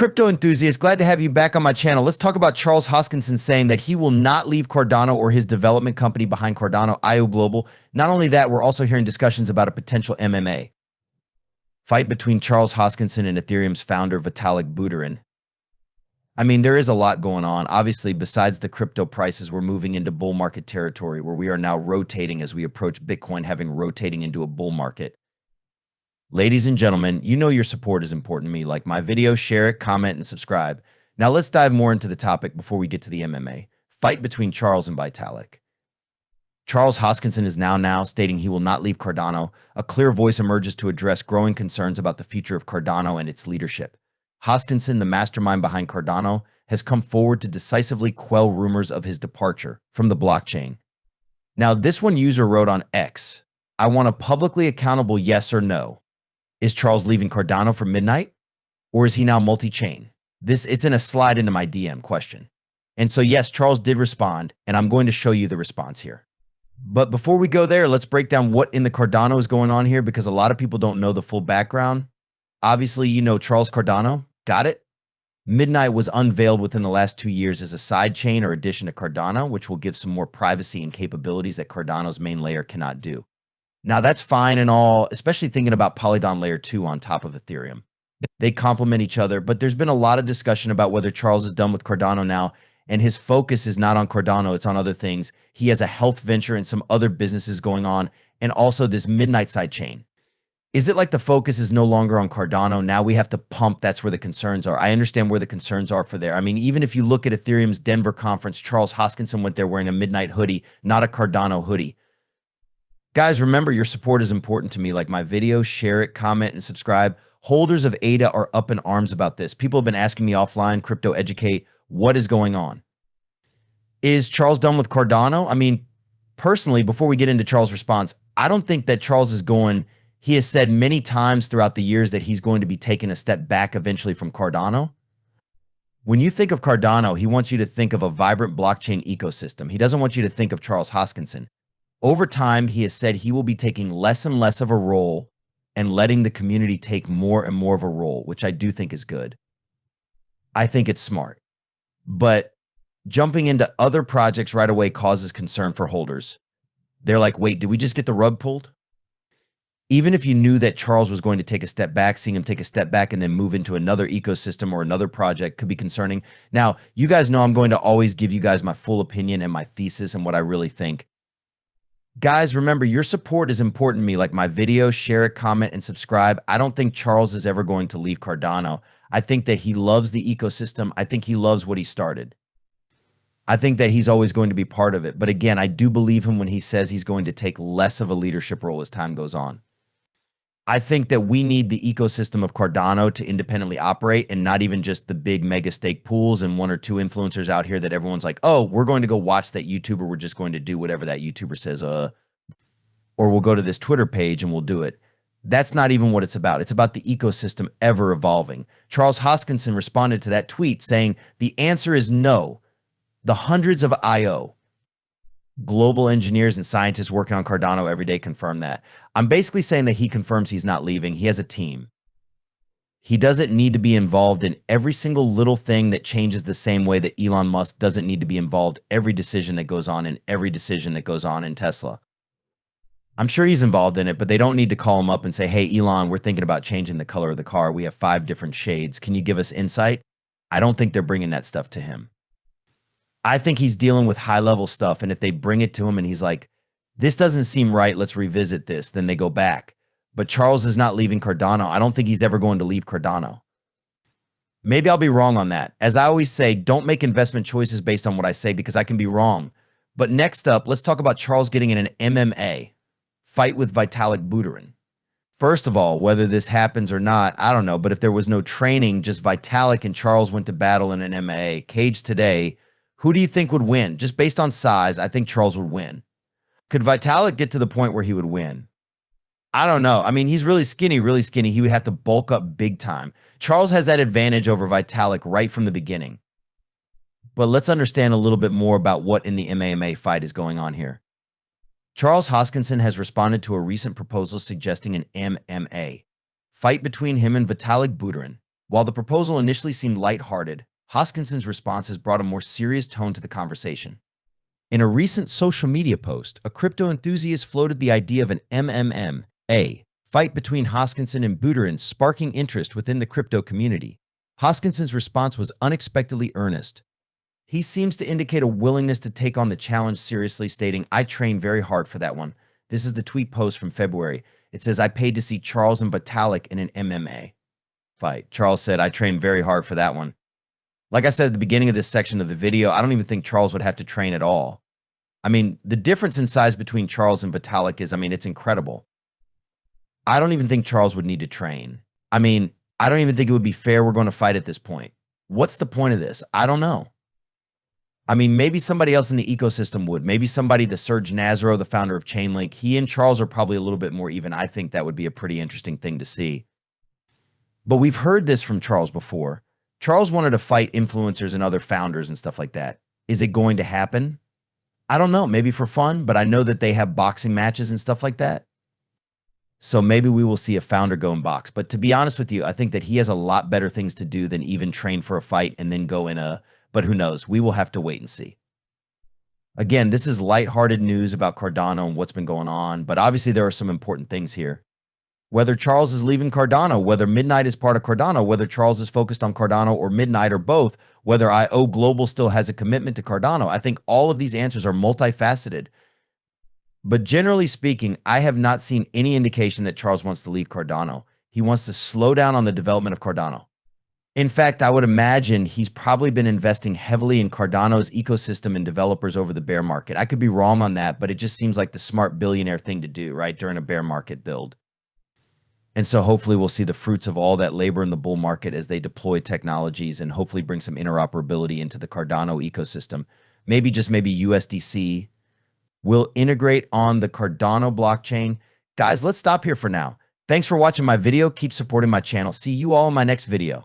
crypto enthusiast, glad to have you back on my channel. Let's talk about Charles Hoskinson saying that he will not leave Cardano or his development company behind Cardano, IO Global. Not only that, we're also hearing discussions about a potential MMA fight between Charles Hoskinson and Ethereum's founder, Vitalik Buterin. I mean, there is a lot going on. Obviously, besides the crypto prices, we're moving into bull market territory where we are now rotating as we approach Bitcoin having rotating into a bull market. Ladies and gentlemen, you know your support is important to me. Like my video, share it, comment, and subscribe. Now let's dive more into the topic before we get to the MMA. Fight between Charles and Vitalik. Charles Hoskinson is now stating he will not leave Cardano. A clear voice emerges to address growing concerns about the future of Cardano and its leadership. Hoskinson, the mastermind behind Cardano, has come forward to decisively quell rumors of his departure from the blockchain. Now, this one user wrote on X, "I want a publicly accountable yes or no. Is Charles leaving Cardano for midnight? Or is he now multi-chain?" It's in a slide into my DM question. And so yes, Charles did respond, and I'm going to show you the response here. But before we go there, let's break down what in the Cardano is going on here, because a lot of people don't know the full background. Obviously, you know Charles Cardano. Got it? Midnight was unveiled within the last 2 years as a side chain or addition to Cardano, which will give some more privacy and capabilities that Cardano's main layer cannot do. Now, that's fine and all, especially thinking about Polygon Layer 2 on top of Ethereum. They complement each other, but there's been a lot of discussion about whether Charles is done with Cardano now, and his focus is not on Cardano, it's on other things. He has a health venture and some other businesses going on, and also this Midnight side chain. Is it like the focus is no longer on Cardano? Now we have to pump. That's where the concerns are. I understand where the concerns are for there. I mean, even if you look at Ethereum's Denver conference, Charles Hoskinson went there wearing a Midnight hoodie, not a Cardano hoodie. Guys, remember your support is important to me. Like my video, share it, comment, and subscribe. Holders of ADA are up in arms about this. People have been asking me offline, Crypto Educate, what is going on? Is Charles done with Cardano? I mean, personally, before we get into Charles' response, I don't think that Charles is going. He has said many times throughout the years that he's going to be taking a step back eventually from Cardano. When you think of Cardano, he wants you to think of a vibrant blockchain ecosystem. He doesn't want you to think of Charles Hoskinson. Over time, he has said he will be taking less and less of a role and letting the community take more and more of a role, which I do think is good. I think it's smart. But jumping into other projects right away causes concern for holders. They're like, wait, did we just get the rug pulled? Even if you knew that Charles was going to take a step back, seeing him take a step back and then move into another ecosystem or another project could be concerning. Now, you guys know I'm going to always give you guys my full opinion and my thesis and what I really think. Guys, remember, your support is important to me. Like my video, share it, comment, and subscribe. I don't think Charles is ever going to leave Cardano. I think that he loves the ecosystem. I think he loves what he started. I think that he's always going to be part of it. But again, I do believe him when he says he's going to take less of a leadership role as time goes on. I think that we need the ecosystem of Cardano to independently operate and not even just the big mega stake pools and one or two influencers out here that everyone's like, oh, we're going to go watch that YouTuber. We're just going to do whatever that YouTuber says, or we'll go to this Twitter page and we'll do it. That's not even what it's about. It's about the ecosystem ever evolving. Charles Hoskinson responded to that tweet saying, the answer is no. The hundreds of IO global engineers and scientists working on Cardano every day confirm that. I'm basically saying that he confirms he's not leaving. He has a team. He doesn't need to be involved in every single little thing that changes the same way that Elon Musk doesn't need to be involved every decision that goes on in every decision that goes on in Tesla. I'm sure he's involved in it, but they don't need to call him up and say, hey, Elon, we're thinking about changing the color of the car. We have 5 different shades. Can you give us insight? I don't think they're bringing that stuff to him. I think he's dealing with high-level stuff, and if they bring it to him and he's like, this doesn't seem right, let's revisit this, then they go back. But Charles is not leaving Cardano. I don't think he's ever going to leave Cardano. Maybe I'll be wrong on that. As I always say, don't make investment choices based on what I say because I can be wrong. But next up, let's talk about Charles getting in an MMA fight with Vitalik Buterin. First of all, whether this happens or not, I don't know. But if there was no training, just Vitalik and Charles went to battle in an MMA cage today, who do you think would win? Just based on size, I think Charles would win. Could Vitalik get to the point where he would win? I don't know. I mean, he's really skinny, really skinny. He would have to bulk up big time. Charles has that advantage over Vitalik right from the beginning. But let's understand a little bit more about what in the MMA fight is going on here. Charles Hoskinson has responded to a recent proposal suggesting an MMA fight between him and Vitalik Buterin. While the proposal initially seemed lighthearted, Hoskinson's response has brought a more serious tone to the conversation. In a recent social media post, a crypto enthusiast floated the idea of an MMA fight between Hoskinson and Buterin, sparking interest within the crypto community. Hoskinson's response was unexpectedly earnest. He seems to indicate a willingness to take on the challenge seriously, stating, "I trained very hard for that one." This is the tweet post from February. It says, "I paid to see Charles and Vitalik in an MMA fight." Charles said, "I trained very hard for that one." Like I said at the beginning of this section of the video, I don't even think Charles would have to train at all. I mean, the difference in size between Charles and Vitalik is, it's incredible. I don't even think Charles would need to train. I don't even think it would be fair we're going to fight at this point. What's the point of this? I don't know. Maybe somebody else in the ecosystem would. Maybe somebody, the Serge Nazaro, the founder of Chainlink, he and Charles are probably a little bit more even. I think that would be a pretty interesting thing to see. But we've heard this from Charles before. Charles wanted to fight influencers and other founders and stuff like that. Is it going to happen? I don't know, maybe for fun, but I know that they have boxing matches and stuff like that. So maybe we will see a founder go and box. But to be honest with you, I think that he has a lot better things to do than even train for a fight and then go in but who knows? We will have to wait and see. Again, this is lighthearted news about Cardano and what's been going on, but obviously there are some important things here. Whether Charles is leaving Cardano, whether Midnight is part of Cardano, whether Charles is focused on Cardano or Midnight or both, whether IO Global still has a commitment to Cardano, I think all of these answers are multifaceted. But generally speaking, I have not seen any indication that Charles wants to leave Cardano. He wants to slow down on the development of Cardano. In fact, I would imagine he's probably been investing heavily in Cardano's ecosystem and developers over the bear market. I could be wrong on that, but it just seems like the smart billionaire thing to do, right, during a bear market build. And so hopefully we'll see the fruits of all that labor in the bull market as they deploy technologies and hopefully bring some interoperability into the Cardano ecosystem. Maybe USDC will integrate on the Cardano blockchain. Guys, let's stop here for now. Thanks for watching my video. Keep supporting my channel. See you all in my next video.